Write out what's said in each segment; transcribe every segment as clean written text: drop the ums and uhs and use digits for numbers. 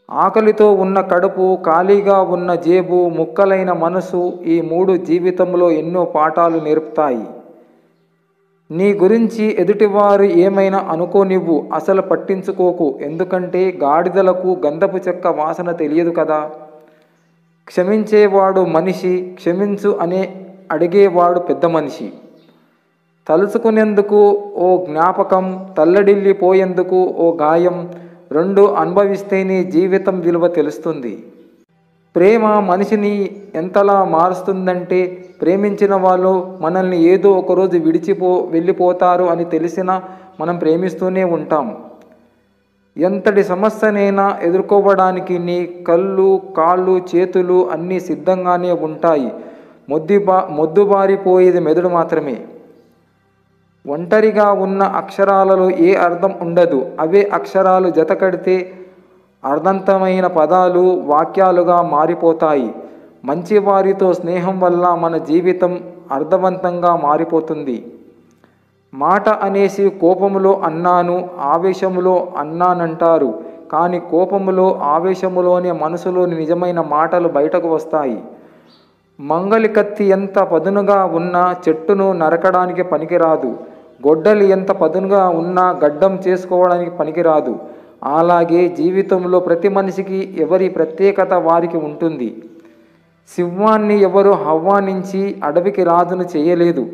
ఆకలితో ఉన్న కడుపు, ఖాళీగా ఉన్న జేబు, ముక్కలైన మనసు, ఈ మూడు జీవితంలో ఎన్నో పాఠాలు నేర్పుతాయి. నీ గురించి ఎదుటివారు ఏమైనా అనుకోనివ్వు, అసలు పట్టించుకోకు. ఎందుకంటే గాడిదలకు గంధపు చెక్క వాసన తెలియదు కదా. క్షమించేవాడు మనిషి, క్షమించు అనే అడిగేవాడు పెద్ద మనిషి. తలుచుకునేందుకు ఓ జ్ఞాపకం, తల్లడిల్లిపోయేందుకు ఓ గాయం, రెండు అనుభవిస్తేనే జీవితం విలువ తెలుస్తుంది. ప్రేమ మనిషిని ఎంతలా మారుస్తుందంటే, ప్రేమించిన వాళ్ళు మనల్ని ఏదో ఒకరోజు వెళ్ళిపోతారు అని తెలిసినా మనం ప్రేమిస్తూనే ఉంటాం. ఎంతటి సమస్యనైనా ఎదుర్కోవడానికి నీ కళ్ళు, కాళ్ళు, చేతులు అన్నీ సిద్ధంగానే ఉంటాయి. మొద్దుబారిపోయేది మెదడు మాత్రమే. ఒంటరిగా ఉన్న అక్షరాలలో ఏ అర్థం ఉండదు. అవే అక్షరాలు జతకడితే అర్థవంతమైన పదాలు, వాక్యాలుగా మారిపోతాయి. మంచివారితో స్నేహం వల్ల మన జీవితం అర్థవంతంగా మారిపోతుంది. మాట అనేసి కోపములో అన్నాను, ఆవేశములో అన్నానంటారు. కానీ కోపములో, ఆవేశములోనే మనసులోని నిజమైన మాటలు బయటకు వస్తాయి. మంగలి కత్తి ఎంత పదునుగా ఉన్నా చెట్టును నరకడానికి పనికిరాదు. గొడ్డలి ఎంత పదునుగా ఉన్నా గడ్డం చేసుకోవడానికి పనికిరాదు. అలాగే జీవితంలో ప్రతి మనిషికి ఎవరి ప్రత్యేకత వారికి ఉంటుంది. సింహాన్ని ఎవరు ఆహ్వానించి అడవికి రాజును చేయలేదు.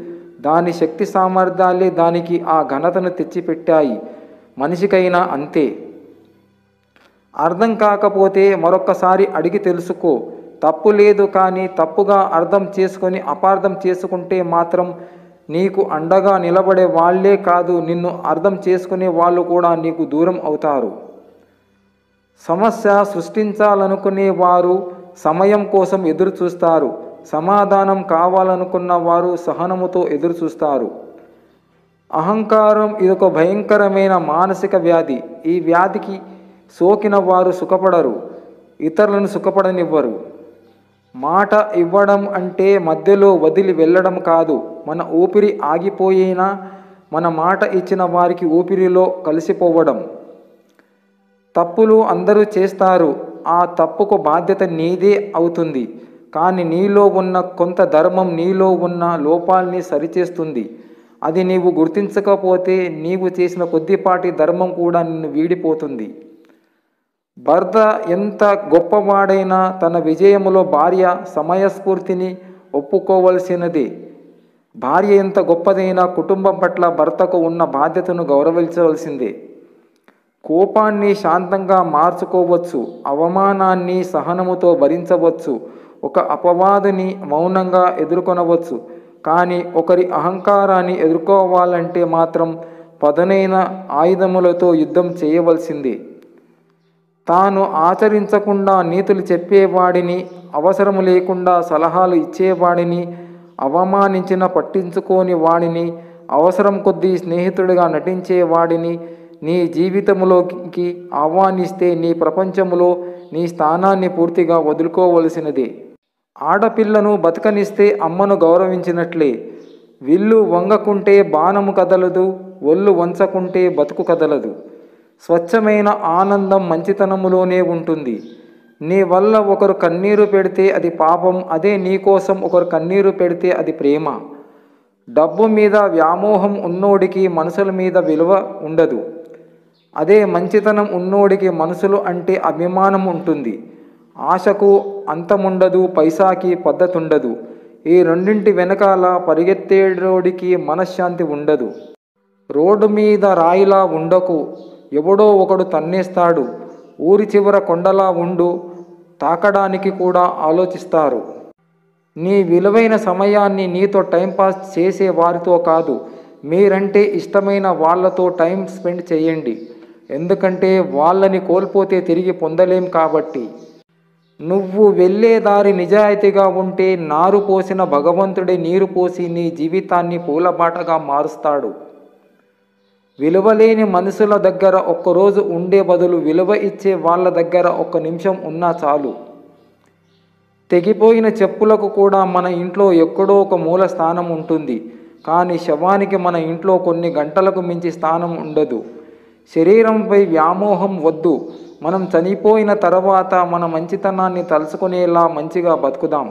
దాని శక్తి సామర్థ్యాలే దానికి ఆ ఘనతను తెచ్చిపెట్టాయి. మనిషికైనా అంతే. అర్థం కాకపోతే మరొక్కసారి అడిగి తెలుసుకో. తప్పు లేదు, కానీ తప్పుగా అర్థం చేసుకొని అపార్థం చేసుకుంటే మాత్రం నీకు అండగా నిలబడే వాళ్ళే కాదు, నిన్ను అర్థం చేసుకునే వాళ్ళు కూడా నీకు దూరం అవుతారు. సమస్య సృష్టించాలనుకునే వారు సమయం కోసం ఎదురు చూస్తారు. సమాధానం కావాలనుకున్న వారు సహనముతో ఎదురు చూస్తారు. అహంకారం ఇదొక భయంకరమైన మానసిక వ్యాధి. ఈ వ్యాధికి సోకిన వారు సుఖపడరు, ఇతరులను సుఖపడనివ్వరు. మాట ఇవ్వడం అంటే మధ్యలో వదిలి వెళ్ళడం కాదు. మన ఊపిరి ఆగిపోయినా మన మాట ఇచ్చిన వారికి ఊపిరిలో కలిసిపోవడం. తప్పులు అందరూ చేస్తారు. ఆ తప్పుకు బాధ్యత నీదే అవుతుంది. కానీ నీలో ఉన్న కొంత ధర్మం నీలో ఉన్న లోపాల్ని సరిచేస్తుంది. అది నీవు గుర్తించకపోతే నీవు చేసిన కొద్దిపాటి ధర్మం కూడా నిన్ను వీడిపోతుంది. భర్త ఎంత గొప్పవాడైనా తన విజయములో భార్య సమయస్ఫూర్తిని ఒప్పుకోవలసినదే. భార్య ఎంత గొప్పదైనా కుటుంబం పట్ల భర్తకు ఉన్న బాధ్యతను గౌరవించవలసిందే. కోపాన్ని శాంతంగా మార్చుకోవచ్చు, అవమానాన్ని సహనముతో భరించవచ్చు, ఒక అపవాదుని మౌనంగా ఎదుర్కొనవచ్చు. కానీ ఒకరి అహంకారాన్ని ఎదుర్కోవాలంటే మాత్రం పదునైన ఆయుధములతో యుద్ధం చేయవలసిందే. తాను ఆచరించకుండా నీతులు చెప్పేవాడిని, అవసరము లేకుండా సలహాలు ఇచ్చేవాడిని, అవమానించిన పట్టించుకోని వాడిని, అవసరం కొద్దీ స్నేహితుడిగా నటించేవాడిని నీ జీవితంలోకి ఆహ్వానిస్తే నీ ప్రపంచంలో నీ స్థానాన్ని పూర్తిగా వదులుకోవలసినదే. ఆడపిల్లను బతకనిస్తే అమ్మను గౌరవించినట్లే. విల్లు వంగకుంటే బాణము కదలదు, ఒళ్ళు వంచకుంటే బతుకు కదలదు. స్వచ్ఛమైన ఆనందం మంచితనములోనే ఉంటుంది. నీ వల్ల ఒకరు కన్నీరు పెడితే అది పాపం, అదే నీకోసం ఒకరు కన్నీరు పెడితే అది ప్రేమ. డబ్బు మీద వ్యామోహం ఉన్నోడికి మనుషుల మీద విలువ ఉండదు. అదే మంచితనం ఉన్నోడికి మనుషులు అంటే అభిమానం ఉంటుంది. ఆశకు అంతముండదు, పైసాకి పద్ధతి ఉండదు. ఈ రెండింటి వెనకాల పరిగెత్తేడోడికి మనశ్శాంతి ఉండదు. రోడ్డు మీద రాయిలా ఉండకు, ఎవడో ఒకడు తన్నేస్తాడు. ఊరి చివర కొండలా ఉండు, తాకడానికి కూడా ఆలోచిస్తారు. నీ విలువైన సమయాన్ని నీతో టైంపాస్ చేసే వారితో కాదు, మీరంటే ఇష్టమైన వాళ్ళతో టైం స్పెండ్ చేయండి. ఎందుకంటే వాళ్ళని కోల్పోతే తిరిగి పొందలేం కాబట్టి. నువ్వు వెళ్ళే దారి నిజాయితీగా ఉంటే నారు పోసిన భగవంతుడే నీరు పోసి నీ జీవితాన్ని పూలబాటగా మారుస్తాడు. విలువలేని మనుషుల దగ్గర ఒక్కరోజు ఉండే బదులు విలువ ఇచ్చే వాళ్ళ దగ్గర ఒక్క నిమిషం ఉన్నా చాలు. తెగిపోయిన చెప్పులకు కూడా మన ఇంట్లో ఎక్కడో ఒక మూల స్థానం ఉంటుంది. కానీ శవానికి మన ఇంట్లో కొన్ని గంటలకు మించి స్థానం ఉండదు. శరీరంపై వ్యామోహం వద్దు. మనం చనిపోయిన తర్వాత మన మంచితనాన్ని తలుచుకునేలా మంచిగా బతుకుదాం.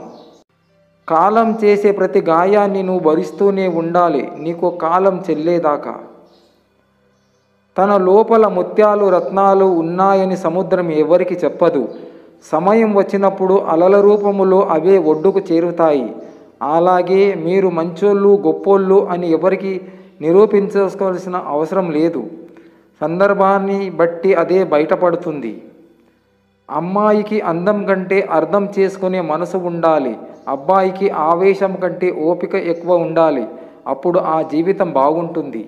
కాలం చేసే ప్రతి గాయాన్ని నువ్వు భరిస్తూనే ఉండాలి, నీకు కాలం చెల్లేదాకా. తన లోపల ముత్యాలు రత్నాలు ఉన్నాయని సముద్రం ఎవరికి చెప్పదు. సమయం వచ్చినప్పుడు అలల రూపములో అవే ఒడ్డుకు చేరుతాయి. అలాగే మీరు మంచోళ్ళు గొప్పోళ్ళు అని ఎవరికి నిరూపించుకోవాల్సిన అవసరం లేదు. సందర్భాన్ని బట్టి అదే బయటపడుతుంది. అమ్మాయికి అందం కంటే అర్థం చేసుకునే మనసు ఉండాలి. అబ్బాయికి ఆవేశం కంటే ఓపిక ఎక్కువ ఉండాలి. అప్పుడు ఆ జీవితం బాగుంటుంది.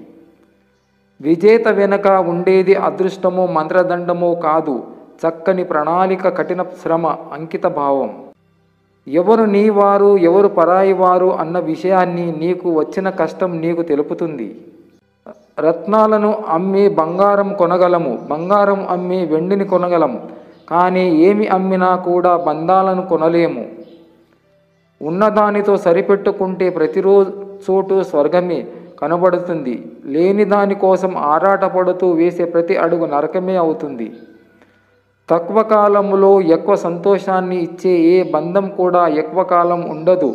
విజేత వెనక ఉండేది అదృష్టమో మంత్రదండమో కాదు, చక్కని ప్రణాళిక, కఠిన శ్రమ, అంకిత భావం. ఎవరు నీవారు ఎవరు పరాయి వారు అన్న విషయాన్ని నీకు వచ్చిన కష్టం నీకు తెలుపుతుంది. రత్నాలను అమ్మి బంగారం కొనగలము, బంగారం అమ్మి వెండిని కొనగలము, కానీ ఏమి అమ్మినా కూడా బంధాలను కొనలేము. ఉన్నదానితో సరిపెట్టుకుంటే ప్రతిరోజు చోటు స్వర్గమే కనబడుతుంది. లేని దానికోసం ఆరాటపడుతూ వేసే ప్రతి అడుగు నరకమే అవుతుంది. తక్కువ కాలంలో ఎక్కువ సంతోషాన్ని ఇచ్చే ఏ బంధం కూడా ఎక్కువ కాలం ఉండదు.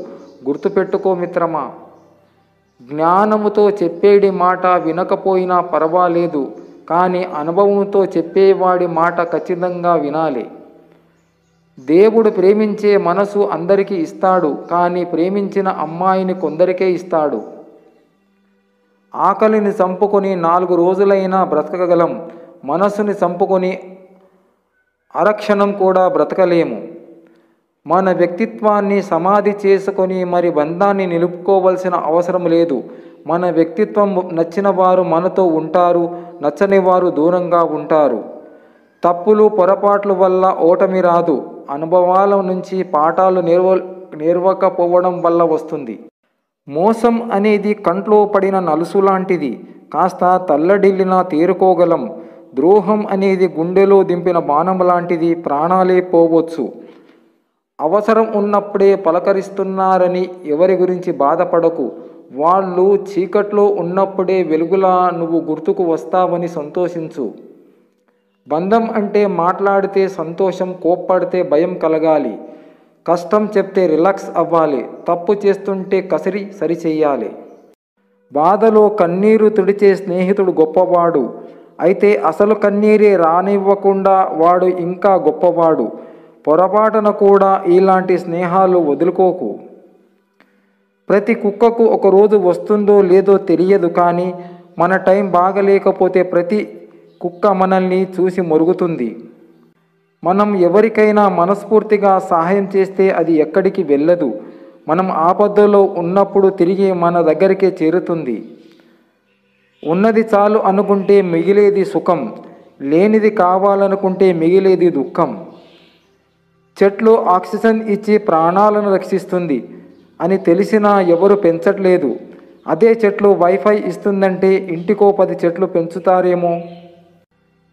గుర్తుపెట్టుకో మిత్రమా. జ్ఞానముతో చెప్పేడి మాట వినకపోయినా పర్వాలేదు, కానీ అనుభవంతో చెప్పేవాడి మాట ఖచ్చితంగా వినాలి. దేవుడు ప్రేమించే మనసు అందరికీ ఇస్తాడు, కానీ ప్రేమించిన అమ్మాయిని కొందరికే ఇస్తాడు. ఆకలిని చంపుకొని 4 రోజులైనా బ్రతకగలం, మనసుని చంపుకొని అరక్షణం కూడా బ్రతకలేము. మన వ్యక్తిత్వాన్ని సమాధి చేసుకొని మరి బంధాన్ని నిలుపుకోవలసిన అవసరం లేదు. మన వ్యక్తిత్వం నచ్చిన వారు మనతో ఉంటారు, నచ్చని వారు దూరంగా ఉంటారు. తప్పులు పొరపాట్ల వల్ల ఓటమి రాదు, అనుభవాల నుంచి పాఠాలు నేర్వకపోవడం వల్ల వస్తుంది. మోసం అనేది కంట్లో పడిన నలుసు లాంటిది, కాస్త తల్లడిల్లినా తేరుకోగలం. ద్రోహం అనేది గుండెలో దింపిన బాణం లాంటిది, ప్రాణాలే పోవచ్చు. అవసరం ఉన్నప్పుడే పలకరిస్తున్నారని ఎవరి గురించి బాధపడకు. వాళ్ళు చీకట్లో ఉన్నప్పుడే వెలుగులా నువ్వు గుర్తుకు వస్తావని సంతోషించు. బంధం అంటే మాట్లాడితే సంతోషం, కోప్పడితే భయం కలగాలి. కష్టం చెప్తే రిలాక్స్ అవ్వాలి, తప్పు చేస్తుంటే కసిరి సరిచెయ్యాలి. బాధలో కన్నీరు తుడిచే స్నేహితుడు గొప్పవాడు, అయితే అసలు కన్నీరే రానివ్వకుండా వాడు ఇంకా గొప్పవాడు. పొరపాటున కూడా ఇలాంటి స్నేహాలు వదులుకోకు. ప్రతి కుక్కకు ఒకరోజు వస్తుందో లేదో తెలియదు, కానీ మన టైం బాగలేకపోతే ప్రతి కుక్క మనల్ని చూసి మొరుగుతుంది. మనం ఎవరికైనా మనస్ఫూర్తిగా సహాయం చేస్తే అది ఎక్కడికి వెళ్ళదు. మనం ఆపదలో ఉన్నప్పుడు తిరిగి మన దగ్గరికే చేరుతుంది. ఉన్నది చాలు అనుకుంటే మిగిలేది సుఖం, లేనిది కావాలనుకుంటే మిగిలేది దుఃఖం. చెట్లు ఆక్సిజన్ ఇచ్చి ప్రాణాలను రక్షిస్తుంది అని తెలిసినా ఎవరు పెంచట్లేదు. అదే చెట్లు వైఫై ఇస్తుందంటే ఇంటికో 10 చెట్లు పెంచుతారేమో.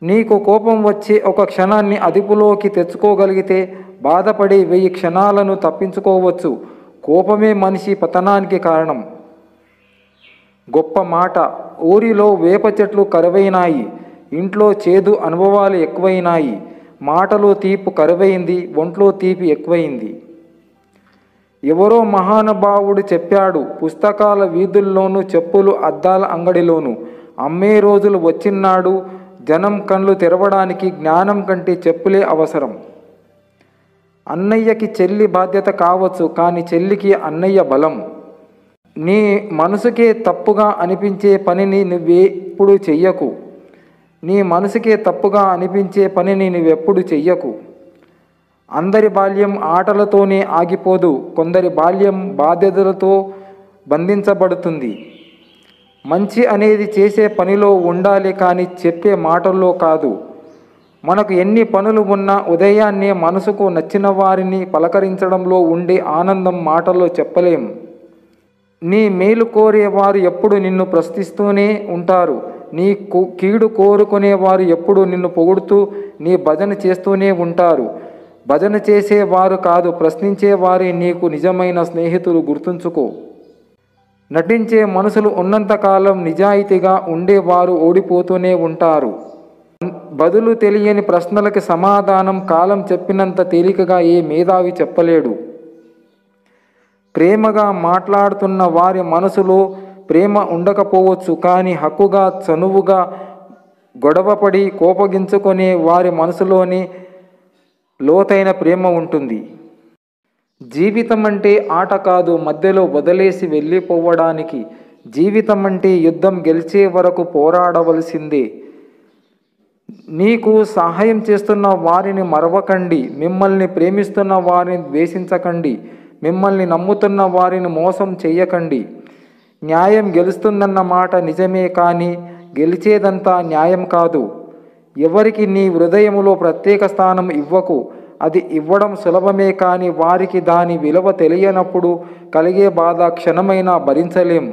నీకు కోపం వచ్చి ఒక క్షణాన్ని అదుపులోకి తెచ్చుకోగలిగితే బాధపడి 1000 క్షణాలను తప్పించుకోవచ్చు. కోపమే మనిషి పతనానికి కారణం. గొప్ప మాట. ఊరిలో వేప చెట్లు కరువైనాయి, ఇంట్లో చేదు అనుభవాలు ఎక్కువైనాయి. మాటలో తీపి కరువైంది, ఒంట్లో తీపి ఎక్కువైంది. ఎవరో మహానుభావుడు చెప్పాడు, పుస్తకాల వీధుల్లోనూ చెప్పులు అద్దాల అంగడిలోనూ అమ్మే రోజులు వచ్చినాడు. జనం కళ్ళు తెరవడానికి జ్ఞానం కంటే చెప్పులే అవసరం. అన్నయ్యకి చెల్లి బాధ్యత కావచ్చు, కానీ చెల్లికి అన్నయ్య బలం. నీ మనసుకే తప్పుగా అనిపించే పనిని నువ్వెప్పుడు చెయ్యకు. నీ మనసుకే తప్పుగా అనిపించే పనిని నువ్వెప్పుడు చెయ్యకు. అందరి బాల్యం ఆటలతోనే ఆగిపోదు, కొందరి బాల్యం బాధ్యతలతో బంధించబడుతుంది. మంచి అనేది చేసే పనిలో ఉండాలి, కానీ చెప్పే మాటల్లో కాదు. మనకు ఎన్ని పనులు ఉన్నా ఉదయాన్నే మనసుకు నచ్చిన వారిని పలకరించడంలో ఉండే ఆనందం మాటల్లో చెప్పలేం. నీ మేలు కోరేవారు ఎప్పుడు నిన్ను ప్రశ్నిస్తూనే ఉంటారు. నీ కీడు కోరుకునేవారు ఎప్పుడు నిన్ను పొగుడుతూ నీ భజన చేస్తూనే ఉంటారు. భజన చేసేవారు కాదు, ప్రశ్నించేవారే నీకు నిజమైన స్నేహితులు. గుర్తుంచుకో. నటించే మనుషులు ఉన్నంతకాలం నిజాయితీగా ఉండేవారు ఓడిపోతూనే ఉంటారు. బదులు తెలియని ప్రశ్నలకి సమాధానం కాలం చెప్పినంత తేలికగా ఏ మేధావి చెప్పలేడు. ప్రేమగా మాట్లాడుతున్న వారి మనసులో ప్రేమ ఉండకపోవచ్చు, కానీ హక్కుగా చనువుగా గొడవపడి కోపగించుకునే వారి మనసులోని లోతైన ప్రేమ ఉంటుంది. జీవితం అంటే ఆట కాదు, మధ్యలో వదిలేసి వెళ్ళిపోవడానికి. జీవితం అంటే యుద్ధం గెలిచే వరకు పోరాడవలసిందే. నీకు సహాయం చేస్తున్న వారిని మరవకండి, మిమ్మల్ని ప్రేమిస్తున్న వారిని ద్వేషించకండి, మిమ్మల్ని నమ్ముతున్న వారిని మోసం చెయ్యకండి. న్యాయం గెలుస్తుందన్న మాట నిజమే, కానీ గెలిచేదంతా న్యాయం కాదు. ఎవరికి నీ హృదయములో ప్రత్యేక స్థానం ఇవ్వకు. అది ఇవ్వడం సులభమే, కానీ వారికి దాని విలువ తెలియనప్పుడు కలిగే బాధ క్షణమైనా భరించలేం.